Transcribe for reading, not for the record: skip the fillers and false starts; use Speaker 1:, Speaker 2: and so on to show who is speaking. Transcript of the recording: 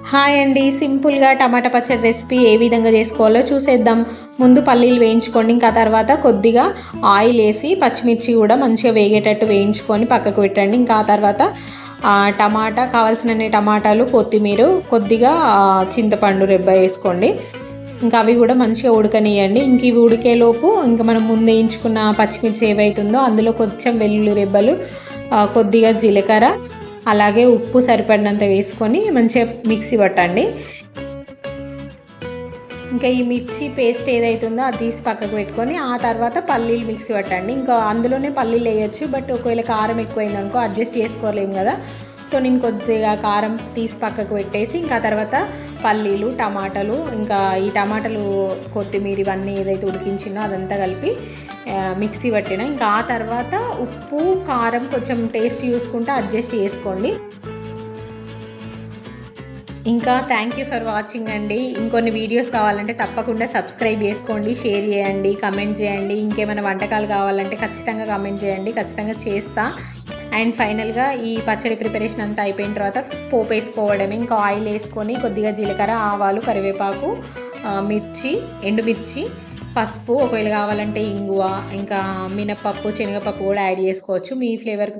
Speaker 1: Hi అండి, సింపుల్గా టమాటా పచ్చడి రెసిపీ ఏ విధంగా చేసుకోవాలో చూసేద్దాం. ముందు పల్లీలు వేయించుకోండి. ఇంకా తర్వాత కొద్దిగా ఆయిల్ వేసి పచ్చిమిర్చి కూడా మంచిగా వేగేటట్టు వేయించుకొని పక్కకు పెట్టండి. ఇంకా తర్వాత టమాటా కావాల్సిన టమాటాలు, కొత్తిమీర, కొద్దిగా చింతపండు రెబ్బ వేసుకోండి. ఇంకా అవి కూడా మంచిగా ఉడకనియండి. ఇంక ఇవి ఉడికేలోపు ఇంకా మనం ముందు వేయించుకున్న పచ్చిమిర్చి ఏవైతుందో అందులో కొంచెం వెల్లుల్లి రెబ్బలు, కొద్దిగా జీలకర్ర, అలాగే ఉప్పు సరిపడినంత వేసుకొని మంచిగా మిక్సీ పట్టండి. ఇంకా ఈ మిర్చి పేస్ట్ ఏదైతుందో అది తీసి పక్కకు పెట్టుకొని ఆ తర్వాత పల్లీలు మిక్సీ పట్టండి. ఇంకా అందులోనే పల్లీలు వేయచ్చు, బట్ ఒకవేళ కారం ఎక్కువైందనుకో అడ్జస్ట్ చేసుకోలేము కదా. సో నేను కొద్దిగా కారం తీసి పక్కకు పెట్టేసి ఇంకా తర్వాత పల్లీలు, టమాటాలు, ఇంకా ఈ టమాటాలు, కొత్తిమీర ఇవన్నీ ఏదైతే ఉడికించినో అదంతా కలిపి మిక్సీ పట్టిన. ఇంకా ఆ తర్వాత ఉప్పు, కారం కొంచెం టేస్ట్ చూసుకుంటే అడ్జస్ట్ చేసుకోండి. ఇంకా థ్యాంక్ యూ ఫర్ వాచింగ్ అండి. ఇంకొన్ని వీడియోస్ కావాలంటే తప్పకుండా సబ్స్క్రైబ్ చేసుకోండి, షేర్ చేయండి, కమెంట్ చేయండి. ఇంకేమైనా వంటకాలు కావాలంటే ఖచ్చితంగా కమెంట్ చేయండి, ఖచ్చితంగా చేస్తా. అండ్ ఫైనల్గా ఈ పచ్చడి ప్రిపరేషన్ అంతా అయిపోయిన తర్వాత పోపు వేసుకోవడమే. ఇంకా ఆయిల్ వేసుకొని కొద్దిగా జీలకర్ర, ఆవాలు, కరివేపాకు, మిర్చి, ఎండుమిర్చి, పసుపు, ఒకవేళ కావాలంటే ఇంగువ, ఇంకా మినపప్పు, శనగపప్పు కూడా యాడ్ చేసుకోవచ్చు మీ ఫ్లేవర్కి